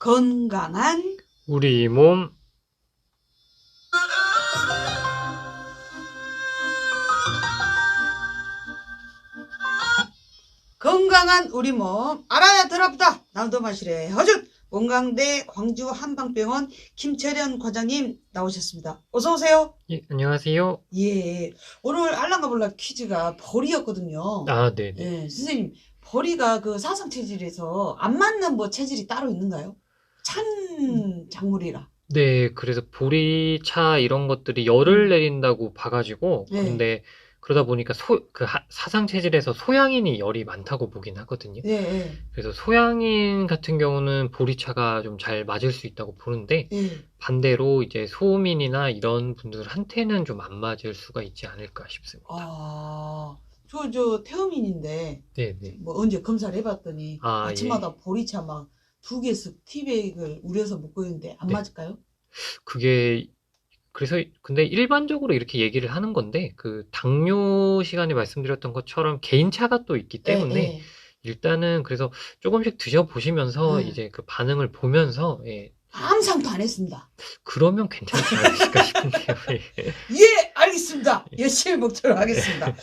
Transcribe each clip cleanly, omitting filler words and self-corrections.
건강한 우리 몸. 건강한 우리 몸 알아야 더럽다. 남도마실의 허준 건강대 광주 한방병원 김철현 과장님 나오셨습니다. 어서 오세요. 예, 안녕하세요. 예, 오늘 알랑가볼라 퀴즈가 벌이였거든요. 네네. 예, 선생님 벌이가 그 사상 체질에서 안 맞는 뭐 체질이 따로 있는가요? 찬 작물이라. 네, 그래서 보리차 이런 것들이 열을 내린다고 봐가지고, 네. 근데 그러다 보니까 사상 체질에서 소양인이 열이 많다고 보긴 하거든요. 예, 예, 그래서 소양인 같은 경우는 보리차가 좀 잘 맞을 수 있다고 보는데, 예. 반대로 이제 소음인이나 이런 분들한테는 좀 안 맞을 수가 있지 않을까 싶습니다. 저 태음인인데 네네. 뭐 언제 검사를 해봤더니 예. 아침마다 보리차 막 2개씩 티백을 우려서 먹고 있는데 안 네. 맞을까요? 그게 그래서 근데 일반적으로 이렇게 얘기를 하는 건데 그 당뇨 시간에 말씀드렸던 것처럼 개인차가 또 있기 예, 때문에 예. 일단은 그래서 조금씩 드셔보시면서 예. 이제 그 반응을 보면서 항상도 안 했습니다. 그러면 괜찮지 않을까 싶은데요. 예, 알겠습니다. 열심히 먹도록 하겠습니다.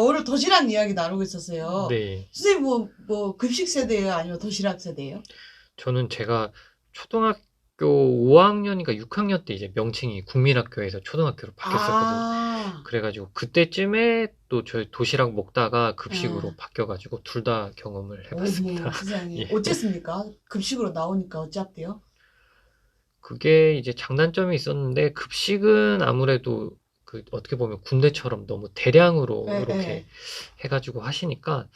오늘 도시락 이야기 나누고 있었어요. 네. 선생님 뭐 급식 세대예요? 아니면 도시락 세대예요? 저는 제가 초등학교 5학년인가 6학년 때 이제 명칭이 국민학교에서 초등학교로 바뀌었었거든요. 그래가지고 그때쯤에 또 저희 도시락 먹다가 급식으로 바뀌어가지고 둘 다 경험을 해봤습니다. 세상에. 예. 어쨌습니까? 급식으로 나오니까 어찌합대요? 그게 이제 장단점이 있었는데 급식은 아무래도 그 어떻게 보면 군대처럼 너무 대량으로 이렇게 해가지고 하시니까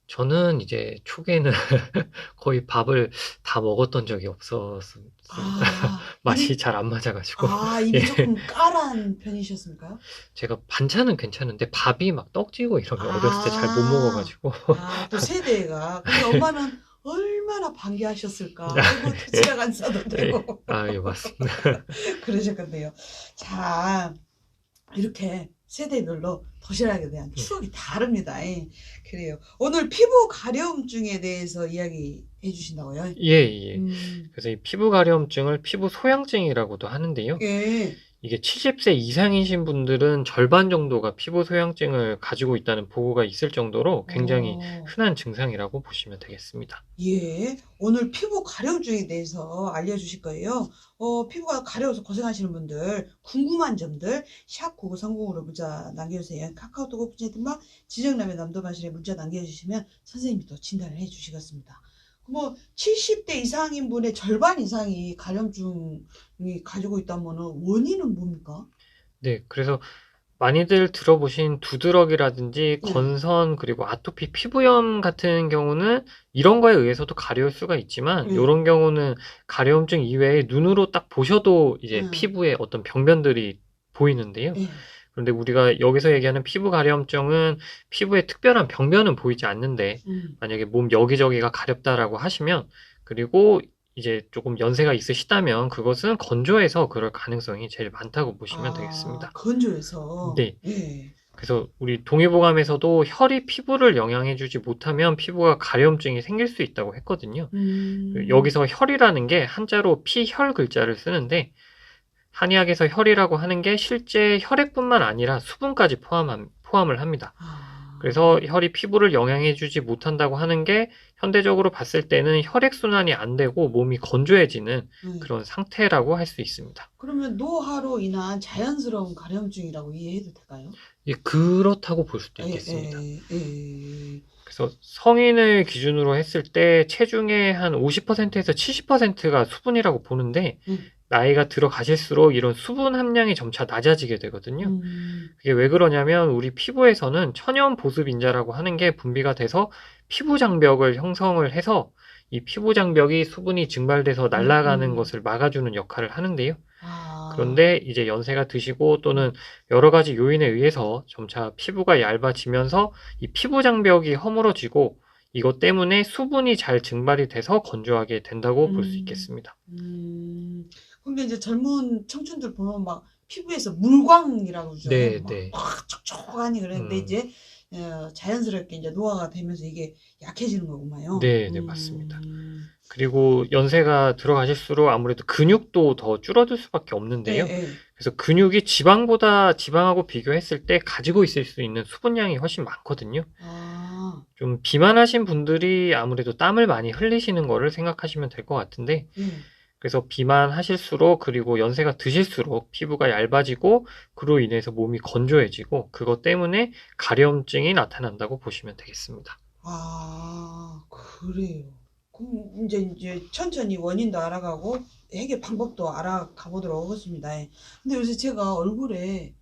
저는 이제 초기에는 거의 밥을 다 먹었던 적이 없었습니다. 맛이 잘 안 맞아가지고. 입이 조금 까란 편이셨습니까? 제가 반찬은 괜찮은데 밥이 막 떡지고 이러면 어렸을 때 잘 못 먹어가지고. 또 세대가. 근데 엄마는 얼마나 반겨하셨을까. 아이고, 도시락 안 싸도 되고. 예, 맞습니다. 그러셨겠네요. 자, 이렇게 세대별로 도시락에 대한 추억이 다릅니다. 그래요. 오늘 피부 가려움증에 대해서 이야기해 주신다고요? 예. 그래서 이 피부 가려움증을 피부 소양증이라고도 하는데요. 예. 이게 70세 이상이신 분들은 절반 정도가 피부 소양증을 가지고 있다는 보고가 있을 정도로 굉장히 흔한 증상이라고 보시면 되겠습니다. 예, 오늘 피부 가려움증에 대해서 알려주실 거예요. 피부가 가려워서 고생하시는 분들, 궁금한 점들 샵 9930으로 문자 남겨주세요. 카카오톡 오픈채팅방 지정남의 남도마실에 문자 남겨주시면 선생님이 또 진단을 해주시겠습니다. 뭐 70대 이상인 분의 절반 이상이 가려움증이 가지고 있다면 원인은 뭡니까? 네, 그래서 많이들 들어보신 두드러기라든지 건선 그리고 아토피 피부염 같은 경우는 이런 거에 의해서도 가려울 수가 있지만 이런 경우는 가려움증 이외에 눈으로 딱 보셔도 이제 피부에 어떤 병변들이 보이는데요. 그런데 우리가 여기서 얘기하는 피부 가려움증은 피부에 특별한 병변은 보이지 않는데 만약에 몸 여기저기가 가렵다라고 하시면 그리고 이제 조금 연세가 있으시다면 그것은 건조해서 그럴 가능성이 제일 많다고 보시면 되겠습니다. 건조해서? 네. 그래서 우리 동의보감에서도 혈이 피부를 영양해주지 못하면 피부가 가려움증이 생길 수 있다고 했거든요. 여기서 혈이라는 게 한자로 피혈 글자를 쓰는데 한의학에서 혈이라고 하는 게 실제 혈액뿐만 아니라 수분까지 포함을 합니다. 그래서 혈이 피부를 영양해주지 못한다고 하는 게 현대적으로 봤을 때는 혈액순환이 안 되고 몸이 건조해지는 그런 상태라고 할 수 있습니다. 그러면 노화로 인한 자연스러운 가려움증이라고 이해해도 될까요? 예, 그렇다고 볼 수도 있겠습니다. 그래서 성인을 기준으로 했을 때 체중의 한 50%에서 70%가 수분이라고 보는데 나이가 들어가실수록 이런 수분 함량이 점차 낮아지게 되거든요. 그게 왜 그러냐면 우리 피부에서는 천연 보습인자라고 하는 게 분비가 돼서 피부 장벽을 형성을 해서 이 피부 장벽이 수분이 증발돼서 날아가는 것을 막아주는 역할을 하는데요. 그런데 이제 연세가 드시고 또는 여러 가지 요인에 의해서 점차 피부가 얇아지면서 이 피부 장벽이 허물어지고 이것 때문에 수분이 잘 증발이 돼서 건조하게 된다고 볼 수 있겠습니다. 근데 이제 젊은 청춘들 보면 막 피부에서 물광이라고 그러죠. 네. 막 촉촉하니 그랬는데 이제 자연스럽게 이제 노화가 되면서 이게 약해지는 거구만요. 네, 맞습니다. 그리고 연세가 들어가실수록 아무래도 근육도 더 줄어들 수밖에 없는데요. 예, 예. 그래서 근육이 지방하고 비교했을 때 가지고 있을 수 있는 수분량이 훨씬 많거든요. 아, 좀 비만하신 분들이 아무래도 땀을 많이 흘리시는 거를 생각하시면 될 것 같은데, 예. 그래서 비만하실수록 그리고 연세가 드실수록 피부가 얇아지고 그로 인해서 몸이 건조해지고 그것 때문에 가려움증이 나타난다고 보시면 되겠습니다. 아, 그래요. 그럼 이제 천천히 원인도 알아가고 해결 방법도 알아가 보도록 하겠습니다. 예. 근데 요새 제가 얼굴에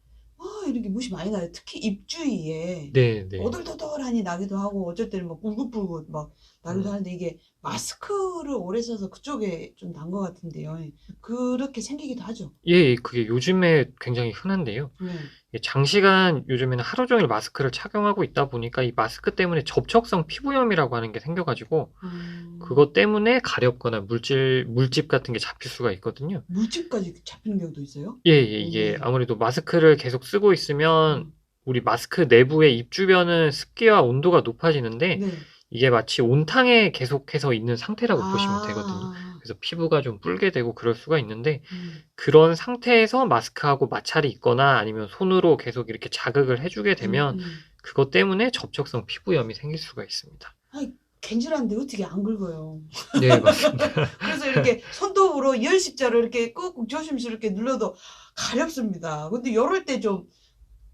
이렇게 무이 많이 나요. 특히 입 주위에 네, 네. 오돌도돌하니 나기도 하고 어쩔 때는 막 울긋불긋 막 나기도 하는데 이게 마스크를 오래 써서 그쪽에 좀 난 것 같은데요. 예. 그렇게 생기기도 하죠. 예, 그게 요즘에 굉장히 흔한데요. 네. 장시간 요즘에는 하루 종일 마스크를 착용하고 있다 보니까 이 마스크 때문에 접촉성 피부염이라고 하는 게 생겨가지고 그것 때문에 가렵거나 물집 같은 게 잡힐 수가 있거든요. 물집까지 잡히는 경우도 있어요? 예, 이게 아무래도 마스크를 계속 쓰고 있으면 우리 마스크 내부의 입 주변은 습기와 온도가 높아지는데 네. 이게 마치 온탕에 계속해서 있는 상태라고 보시면 되거든요. 그래서 피부가 좀 뿔게 되고 그럴 수가 있는데 그런 상태에서 마스크하고 마찰이 있거나 아니면 손으로 계속 이렇게 자극을 해주게 되면 그것 때문에 접촉성 피부염이 생길 수가 있습니다. 겐질한데 어떻게 안 긁어요? 네, 맞습니다. 그래서 이렇게 손톱으로 열십자로 이렇게 꾹꾹 조심스럽게 눌러도 가렵습니다. 근데 이럴 때 좀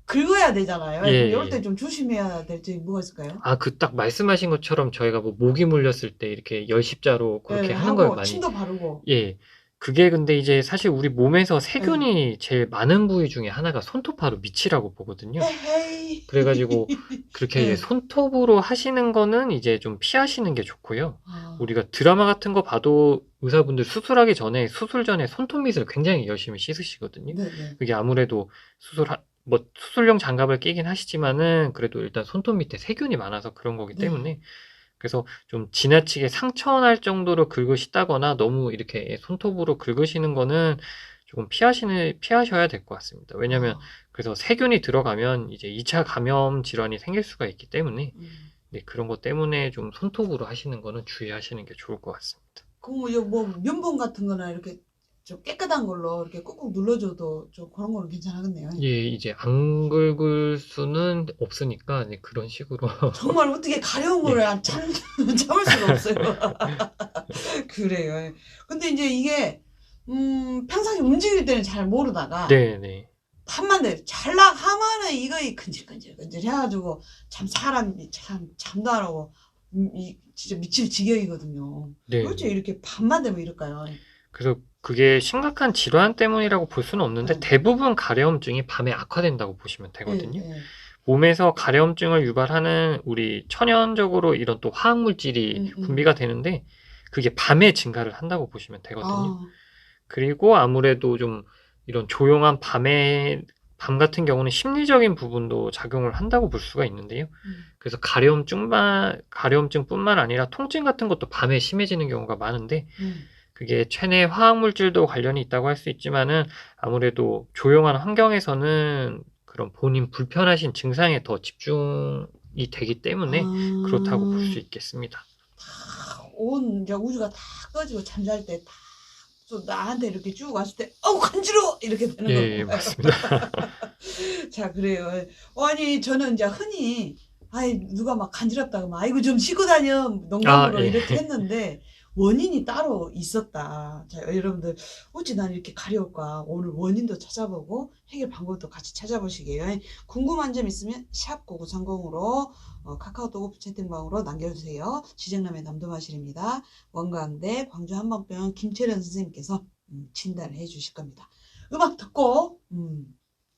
긁어야 되잖아요. 예, 이럴 때 예. 좀 조심해야 될 점이 뭐가 있을까요? 그 딱 말씀하신 것처럼 저희가 뭐 모기 물렸을 때 이렇게 열십자로 그렇게 예, 하는 걸 하고 많이, 침도 바르고. 예. 그게 근데 이제 사실 우리 몸에서 세균이 제일 많은 부위 중에 하나가 손톱하고 밑이라고 보거든요. 헤헤이. 그래가지고 그렇게 네. 손톱으로 하시는 거는 이제 좀 피하시는 게 좋고요. 아, 우리가 드라마 같은 거 봐도 의사분들 수술하기 전에 수술 전에 손톱 밑을 굉장히 열심히 씻으시거든요. 네네. 그게 아무래도 뭐 수술용 장갑을 끼긴 하시지만은 그래도 일단 손톱 밑에 세균이 많아서 그런 거기 네. 때문에 그래서 좀 지나치게 상처날 정도로 긁으시다거나 너무 이렇게 손톱으로 긁으시는 거는 조금 피하셔야 될 것 같습니다. 왜냐면 아, 그래서 세균이 들어가면 이제 2차 감염 질환이 생길 수가 있기 때문에 네, 그런 것 때문에 좀 손톱으로 하시는 거는 주의하시는 게 좋을 것 같습니다. 그럼 뭐 면봉 같은 거나 이렇게 좀 깨끗한 걸로 이렇게 꾹꾹 눌러줘도 좀 그런 거는 괜찮겠네요. 예, 이제 안 긁을 수는 없으니까 네, 그런 식으로 정말 어떻게 가려운 거를 참을 수가 없어요. 그래요. 근데 이제 이게 평상시 움직일 때는 잘 모르다가 네, 네. 한마디 잘락 하면은 이거 근질근질 해가지고 참 사람이 참 잠도 안 오고 진짜 미칠 지경이거든요. 네. 어째 이렇게 밤만 되면 이럴까요? 그래서 그게 심각한 질환 때문이라고 볼 수는 없는데 네. 대부분 가려움증이 밤에 악화된다고 보시면 되거든요. 예, 예. 몸에서 가려움증을 유발하는 우리 천연적으로 이런 또 화학물질이 분비가 되는데 그게 밤에 증가를 한다고 보시면 되거든요. 아, 그리고 아무래도 좀 이런 조용한 밤 같은 경우는 심리적인 부분도 작용을 한다고 볼 수가 있는데요. 그래서 가려움증뿐만 아니라 통증 같은 것도 밤에 심해지는 경우가 많은데 그게 체내 화학물질도 관련이 있다고 할 수 있지만은 아무래도 조용한 환경에서는 그런 본인 불편하신 증상에 더 집중이 되기 때문에 그렇다고 볼 수 있겠습니다. 온 이제 우주가 다 꺼지고 잠잘 때 다 또 나한테 이렇게 쭉 왔을 때 간지러워 이렇게 되는 예, 거예요. 맞습니다. 자, 그래요. 아니 저는 이제 흔히 누가 막 간지럽다고 막 아이고 좀 씻고 다녀 농담으로 예. 이렇게 했는데 원인이 따로 있었다. 자, 여러분들 어찌 난 이렇게 가려울까? 오늘 원인도 찾아보고 해결 방법도 같이 찾아보시게요. 궁금한 점 있으면 샵 9930으로 카카오톡 채팅방으로 남겨주세요. 지정남의 남도마실입니다. 원광대 광주 한방병원 김채련 선생님께서 진단을 해주실 겁니다. 음악 듣고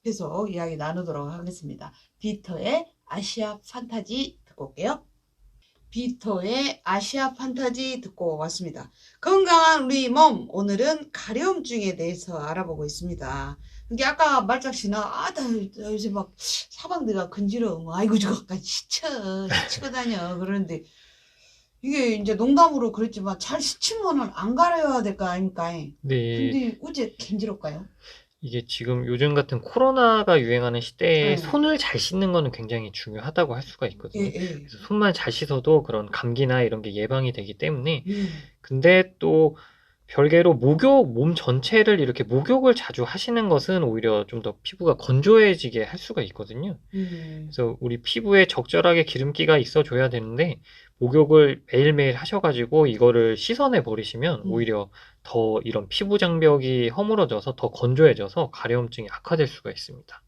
계속 이야기 나누도록 하겠습니다. 비터의 아시아 판타지 듣고 올게요. 비터의 아시아 판타지 듣고 왔습니다. 건강한 우리 몸, 오늘은 가려움증에 대해서 알아보고 있습니다. 이게 아까 말짝씨나 나 요새 막 사방대가 근지러워. 아이고 저거 시치고 다녀. 그러는데 이게 이제 농담으로 그랬지만 잘 시치면은 안 가려야 될 거 아닙니까? 네. 근데 어째 간지럽까요? 이게 지금 요즘 같은 코로나가 유행하는 시대에 네. 손을 잘 씻는 거는 굉장히 중요하다고 할 수가 예, 있거든요. 예. 그래서 손만 잘 씻어도 그런 감기나 이런 게 예방이 되기 때문에 예. 근데 또 별개로 목욕, 몸 전체를 이렇게 목욕을 자주 하시는 것은 오히려 좀 더 피부가 건조해지게 할 수가 있거든요. 예. 그래서 우리 피부에 적절하게 기름기가 있어줘야 되는데 목욕을 매일매일 하셔가지고 이거를 씻어내 버리시면 오히려 더 이런 피부 장벽이 허물어져서 더 건조해져서 가려움증이 악화될 수가 있습니다.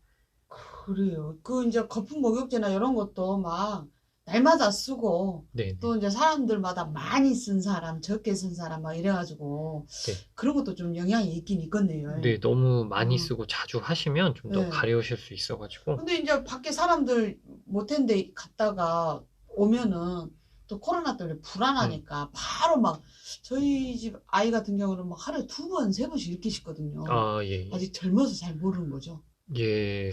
그래요. 그 이제 거품 목욕제나 이런 것도 막 날마다 쓰고 네네. 또 이제 사람들마다 많이 쓴 사람, 적게 쓴 사람 막 이래가지고 네. 그런 것도 좀 영향이 있긴 있겠네요. 네, 너무 많이 어. 쓰고 자주 하시면 좀 더 네. 가려우실 수 있어가지고. 근데 이제 밖에 사람들 못한 데 갔다가 오면은 또 코로나 때문에 불안하니까 바로 막 저희 집 아이 같은 경우는 막 하루에 2번, 3번씩 이렇게 씻거든요. 아, 예, 예. 아직 젊어서 잘 모르는 거죠. 예,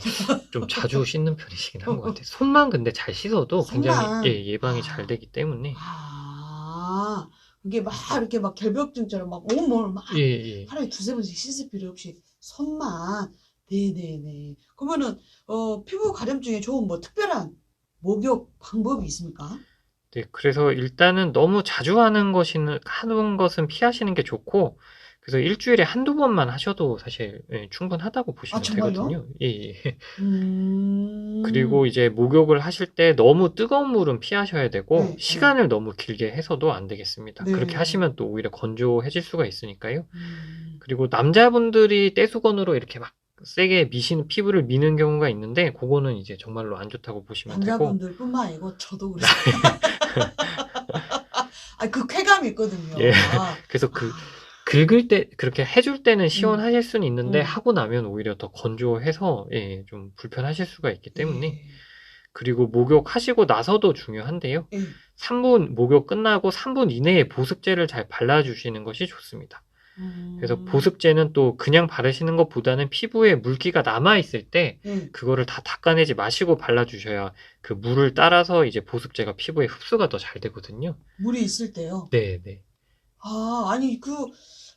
좀 자주 씻는 편이시긴 한 것 같아요. 손만 근데 잘 씻어도 굉장히 손만. 예방이 잘 되기 때문에. 그게 막 이렇게 막 결벽증처럼 막 온몸을 막 예, 예. 하루에 2-3번씩 씻을 필요 없이 손만. 네네네. 그러면은 피부 가려움증에 좋은 뭐 특별한 목욕 방법이 있습니까? 네, 그래서 일단은 너무 자주 하는 것은 피하시는 게 좋고, 그래서 일주일에 한두 번만 하셔도 사실 충분하다고 보시면 정말요? 되거든요. 예, 예. 음. 그리고 이제 목욕을 하실 때 너무 뜨거운 물은 피하셔야 되고, 네, 시간을 너무 길게 해서도 안 되겠습니다. 네. 그렇게 하시면 또 오히려 건조해질 수가 있으니까요. 음. 그리고 남자분들이 떼수건으로 이렇게 막 세게 피부를 미는 경우가 있는데, 그거는 이제 정말로 안 좋다고 보시면 되고, 남자분들뿐만 아니고 저도 그래요. 그 쾌감이 있거든요. 예. 그래서 긁을 때, 그렇게 해줄 때는 음. 시원하실 수는 있는데, 하고 나면 오히려 더 건조해서, 좀 불편하실 수가 있기 때문에, 그리고 목욕하시고 나서도 중요한데요. 3분, 목욕 끝나고 3분 이내에 보습제를 잘 발라주시는 것이 좋습니다. 그래서 보습제는 또 그냥 바르시는 것보다는 피부에 물기가 남아있을 때, 그거를 다 닦아내지 마시고 발라주셔야 그 물을 따라서 이제 보습제가 피부에 흡수가 더 잘 되거든요. 물이 있을 때요? 네. 아니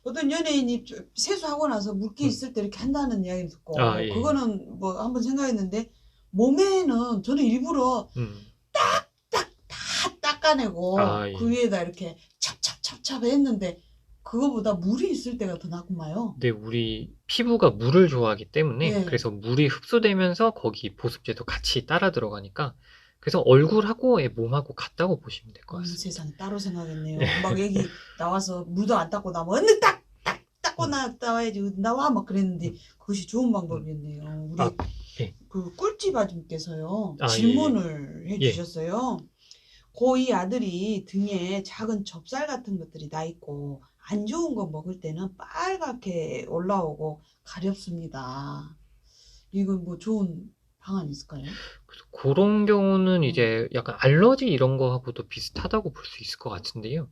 어떤 연예인이 세수하고 나서 물기 있을 때 이렇게 한다는 이야기 듣고 예. 그거는 뭐 한번 생각했는데 몸에는 저는 일부러 딱딱 다 닦아내고 예. 그 위에다 이렇게 찹찹찹찹 했는데 그거보다 물이 있을 때가 더 낫구만요. 네, 우리 피부가 물을 좋아하기 때문에 그래서 물이 흡수되면서 거기 보습제도 같이 따라 들어가니까 그래서 얼굴하고 몸하고 같다고 보시면 될 것 같습니다. 세상에 따로 생각했네요. 막 얘기 나와서 물도 안 닦고 나면 얼른 닦고 나와야지 나와 막 그랬는데 그것이 좋은 방법이었네요. 우리 그 꿀집 아줌께서요 질문을 해주셨어요. 고2 아들이 등에 작은 접살 같은 것들이 나 있고 안 좋은 거 먹을 때는 빨갛게 올라오고 가렵습니다. 이건 뭐 좋은 방안 있을까요? 그래서 그런 경우는 이제 약간 알러지 이런 거하고도 비슷하다고 볼 수 있을 것 같은데요.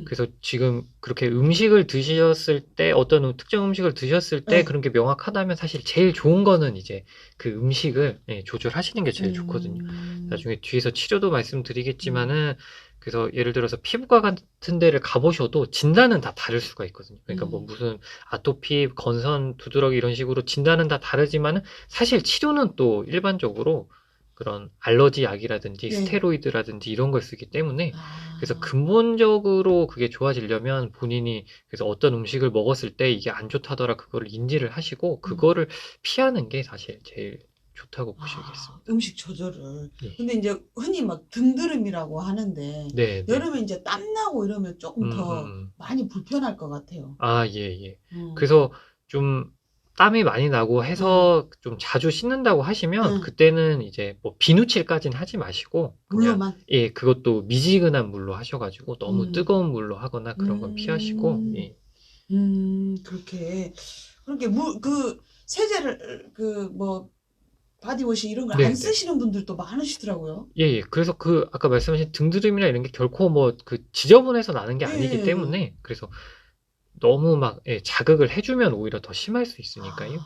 그래서 지금 그렇게 음식을 드셨을 때 어떤 특정 음식을 드셨을 때 그런 게 명확하다면 사실 제일 좋은 거는 이제 그 음식을 조절하시는 게 제일 좋거든요. 나중에 뒤에서 치료도 말씀드리겠지만은 그래서 예를 들어서 피부과 같은 데를 가보셔도 진단은 다 다를 수가 있거든요. 그러니까 뭐 무슨 아토피, 건선, 두드러기 이런 식으로 진단은 다 다르지만은 사실 치료는 또 일반적으로 그런 알러지 약이라든지 스테로이드라든지 이런 걸 쓰기 때문에 그래서 근본적으로 그게 좋아지려면 본인이 그래서 어떤 음식을 먹었을 때 이게 안 좋다더라 그거를 인지를 하시고 그거를 피하는 게 사실 제일 좋다고 보시겠습니다. 음식 조절을. 근데 이제 흔히 막 등드름이라고 하는데 여름에 이제 땀 나고 이러면 조금 더 많이 불편할 것 같아요. 예. 그래서 좀 땀이 많이 나고 해서 좀 자주 씻는다고 하시면 그때는 이제 뭐 비누칠까지는 하지 마시고 그냥 물로만? 그것도 미지근한 물로 하셔가지고 너무 뜨거운 물로 하거나 그런 건 피하시고 그렇게 세제를 뭐 바디워시 이런 걸 안 쓰시는 분들도 많으시더라고요. 그래서 아까 말씀하신 등드름이나 이런 게 결코 뭐 지저분해서 나는 게 아니기 때문에 그래서 너무 막 자극을 해주면 오히려 더 심할 수 있으니까요.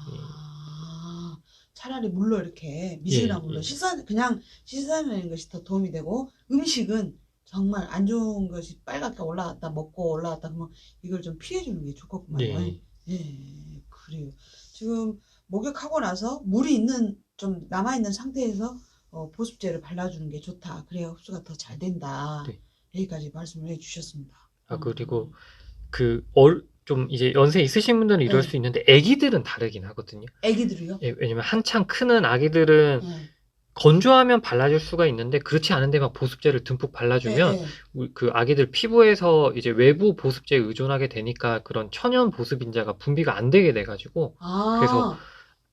차라리 물로 이렇게 미지근한 물로 그냥 씻어내는 것이 더 도움이 되고 음식은 정말 안 좋은 것이 빨갛게 올라갔다 먹고 올라갔다 그러면 이걸 좀 피해주는 게 좋겠구만요. 그래요. 지금 목욕하고 나서 물이 있는 좀 남아있는 상태에서 보습제를 발라주는 게 좋다. 그래야 흡수가 더 잘 된다. 네. 여기까지 말씀을 해주셨습니다. 그리고 좀 이제 연세 있으신 분들은 이럴 네. 수 있는데 애기들은 다르긴 하거든요. 애기들이요? 예, 왜냐면 한창 크는 아기들은 건조하면 발라줄 수가 있는데 그렇지 않은데 막 보습제를 듬뿍 발라주면 그 아기들 피부에서 이제 외부 보습제에 의존하게 되니까 그런 천연 보습인자가 분비가 안 되게 돼가지고 그래서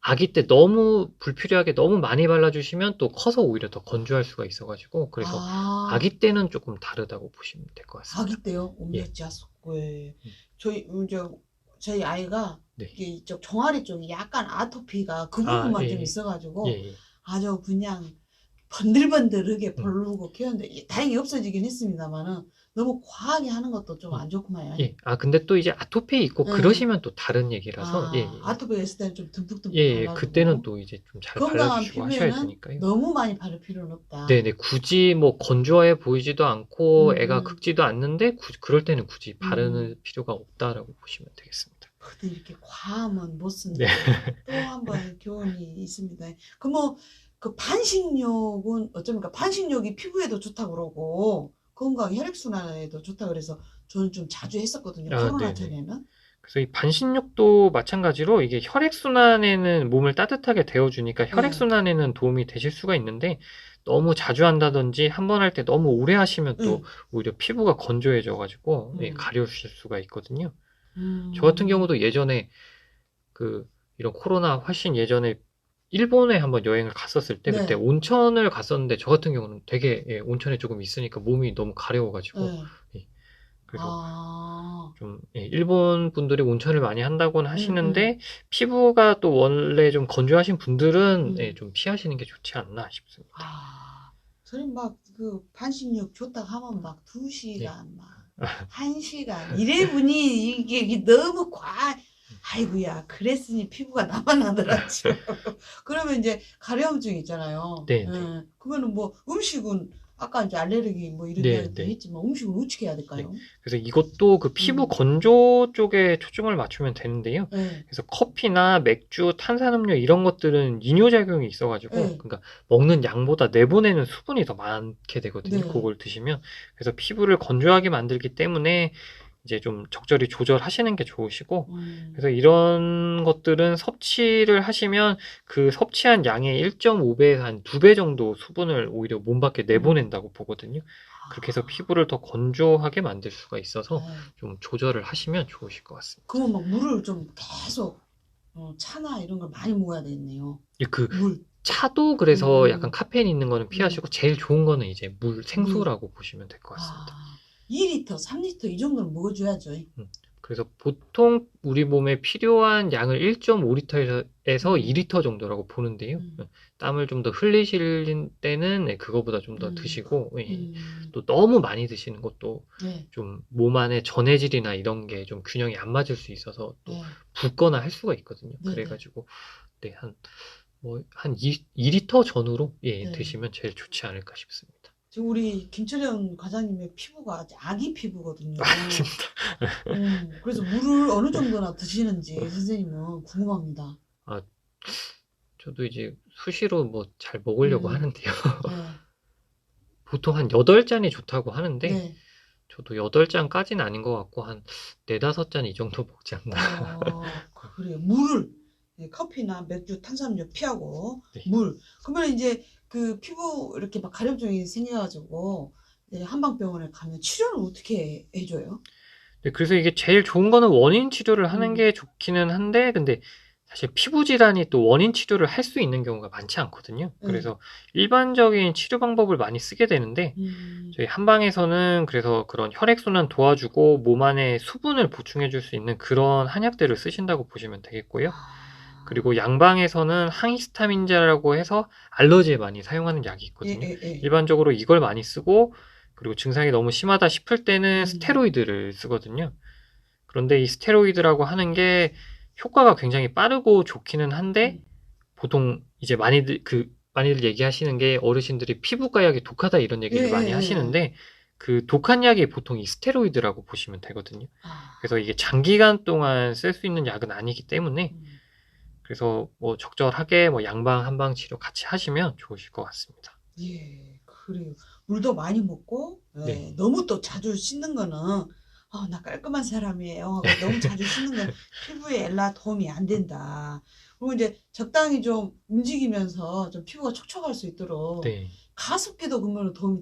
아기 때 너무 불필요하게 너무 많이 발라주시면 또 커서 오히려 더 건조할 수가 있어가지고 그래서 아기 때는 조금 다르다고 보시면 될 것 같습니다. 아기 때요? 저희 아이가 네. 이게 이쪽 종아리 쪽이 약간 아토피가 그 부분만 좀 있어가지고 아주 그냥 번들번들하게 벌르고 키웠는데 다행히 없어지긴 했습니다만은 너무 과하게 하는 것도 좀 안 좋구만요. 근데 또 이제 아토피 있고 그러시면 또 다른 얘기라서 아토피가 있을 때는 좀 듬뿍듬뿍 발라주고 그때는 또 이제 좀 잘 발라주시고 하셔야 되니까요. 너무 많이 바를 필요는 없다. 네네, 굳이 뭐 건조해 보이지도 않고 애가 긁지도 않는데 그럴 때는 굳이 바르는 필요가 없다라고 보시면 되겠습니다. 근데 이렇게 과하면 못 쓴다. 또 한 번 교훈이 있습니다. 그 반식욕은 어쩌니까 반식욕이 피부에도 좋다고 그러고 건강 혈액순환에도 좋다고 그래서 저는 좀 자주 했었거든요. 코로나 전에는. 그래서 이 반신욕도 마찬가지로 이게 혈액순환에는 몸을 따뜻하게 데워주니까 혈액순환에는 도움이 되실 수가 있는데 너무 자주 한다든지 한 번 할 때 너무 오래 하시면 또 오히려 피부가 건조해져가지고 가려우실 수가 있거든요. 저 같은 경우도 예전에 이런 코로나 훨씬 예전에 일본에 한번 여행을 갔었을 때 그때 온천을 갔었는데 저 같은 경우는 되게 온천에 조금 있으니까 몸이 너무 가려워가지고 그래서 좀 일본 분들이 온천을 많이 한다고는 하시는데 피부가 또 원래 좀 건조하신 분들은 좀 피하시는 게 좋지 않나 싶습니다. 저는 막 그 반신욕 좋다고 하면 막 2시간 막 1시간 이래보니 이게 너무 아이고야 그랬으니 피부가 남아나더라죠. 그러면 이제 가려움증 있잖아요. 그러면은 뭐 음식은 아까 이제 알레르기 뭐 이런 이야기도 했지만 음식은 어떻게 해야 될까요? 그래서 이것도 그 피부 건조 쪽에 초점을 맞추면 되는데요. 그래서 커피나 맥주, 탄산음료 이런 것들은 이뇨작용이 있어가지고 그러니까 먹는 양보다 내보내는 수분이 더 많게 되거든요. 그걸 드시면. 그래서 피부를 건조하게 만들기 때문에 이제 좀 적절히 조절하시는 게 좋으시고 그래서 이런 것들은 섭취를 하시면 그 섭취한 양의 1.5배에서 한 2배 정도 수분을 오히려 몸 밖에 내보낸다고 보거든요. 그렇게 해서 피부를 더 건조하게 만들 수가 있어서 좀 조절을 하시면 좋으실 것 같습니다. 그럼 막 물을 좀 계속 차나 이런 걸 많이 먹어야 되겠네요. 물. 차도 그래서 약간 카페인 있는 거는 피하시고 제일 좋은 거는 이제 생수라고 보시면 될 것 같습니다. 2리터, 3리터 이 정도는 먹어줘야죠. 그래서 보통 우리 몸에 필요한 양을 1.5리터에서 2리터 정도라고 보는데요. 땀을 좀 더 흘리실 때는 그거보다 좀 더 드시고 또 너무 많이 드시는 것도 좀 몸 안에 전해질이나 이런 게 좀 균형이 안 맞을 수 있어서 또 붓거나 할 수가 있거든요. 그래가지고 한 2리터 전후로 드시면 제일 좋지 않을까 싶습니다. 지금 우리 김철현 과장님의 피부가 아주 아기 피부거든요. 그래서 물을 어느 정도나 드시는지 선생님은 궁금합니다. 저도 이제 수시로 뭐 잘 먹으려고 하는데요. 보통 한 8잔이 좋다고 하는데 저도 8잔까지는 아닌 것 같고 한 4-5잔 이 정도 먹지 않나. 그래요. 물을 커피나 맥주, 탄산음료 피하고 물. 그러면 이제 그 피부 이렇게 막 가려움증이 생겨가지고 한방병원에 가면 치료는 어떻게 해줘요? 그래서 이게 제일 좋은 거는 원인 치료를 하는 게 좋기는 한데 근데 사실 피부 질환이 또 원인 치료를 할 수 있는 경우가 많지 않거든요. 그래서 일반적인 치료 방법을 많이 쓰게 되는데 저희 한방에서는 그래서 그런 혈액순환 도와주고 몸 안에 수분을 보충해 줄 수 있는 그런 한약들을 쓰신다고 보시면 되겠고요. 그리고 양방에서는 항히스타민제라고 해서 알러지에 많이 사용하는 약이 있거든요. 일반적으로 이걸 많이 쓰고 그리고 증상이 너무 심하다 싶을 때는 스테로이드를 쓰거든요. 그런데 이 스테로이드라고 하는 게 효과가 굉장히 빠르고 좋기는 한데 보통 이제 많이들 얘기하시는 게 어르신들이 피부과약이 독하다 이런 얘기를 많이 하시는데 그 독한 약이 보통 이 스테로이드라고 보시면 되거든요. 아, 그래서 이게 장기간 동안 쓸 수 있는 약은 아니기 때문에 음, 그래서 뭐 적절하게 뭐 양방 한방 치료 같이 하시면 좋으실 것 같습니다. 예, 그래요. 물도 많이 먹고, 네. 예, 너무 또 자주 씻는 거는, 나 깔끔한 사람이에요 하고 너무 자주 씻는 건 피부에 엘라 도움이 안 된다. 그리고 이제 적당히 좀 움직이면서 좀 피부가 촉촉할 수 있도록 네. 가습기도 그러면 도움이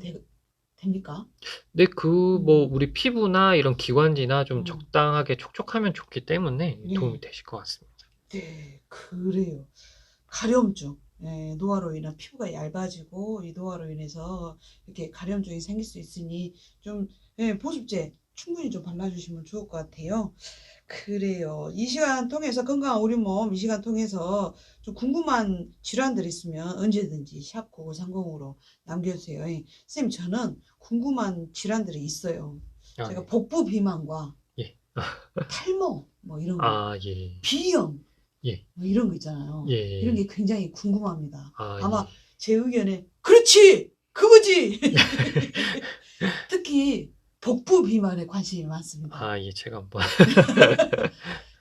됩니까? 근데 그 뭐 음, 우리 피부나 이런 기관지나 좀 음, 적당하게 촉촉하면 좋기 때문에 도움이 네, 되실 것 같습니다. 네, 그래요. 가려움증, 노화로 인한 피부가 얇아지고 이 노화로 인해서 이렇게 가려움증이 생길 수 있으니 좀 보습제 충분히 좀 발라주시면 좋을 것 같아요. 그래요. 이 시간 통해서 건강한 우리 몸 이 시간 통해서 좀 궁금한 질환들 있으면 언제든지 샵 9930으로 남겨주세요. 선생님 저는 궁금한 질환들이 있어요. 아, 제가 네. 복부 비만과 예. 탈모 뭐 이런 거, 아, 예. 비염 예. 뭐 이런 거 있잖아요. 이런 예. 게 굉장히 궁금합니다. 아, 예. 아마 제 의견에 그렇지! 그거지! 특히 복부 비만에 관심이 많습니다. 아, 예. 제가 한번.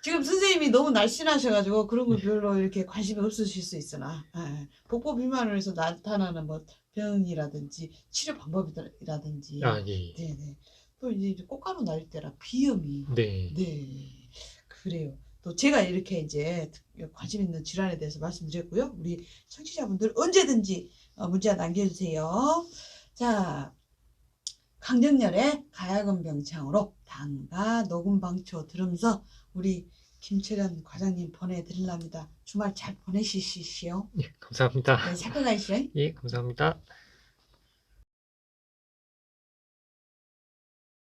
지금 선생님이 너무 날씬하셔가지고 그런 거 예. 별로 이렇게 관심이 없으실 수 있으나 복부 비만으로 해서 나타나는 뭐 병이라든지 치료 방법이라든지 아, 예. 네네 또 이제 꽃가루 날 때라 비염이 네. 네 그래요. 또 제가 이렇게 이제 관심 있는 질환에 대해서 말씀드렸고요. 우리 청취자분들 언제든지 문자 남겨주세요. 자, 강정열의 가야금 병창으로 당가 녹음방초 들으면서 우리 김철현 과장님 보내드리랍니다. 주말 잘 보내시시오. 예. 감사합니다. 네, 잠깐 가시죠. 예. 감사합니다.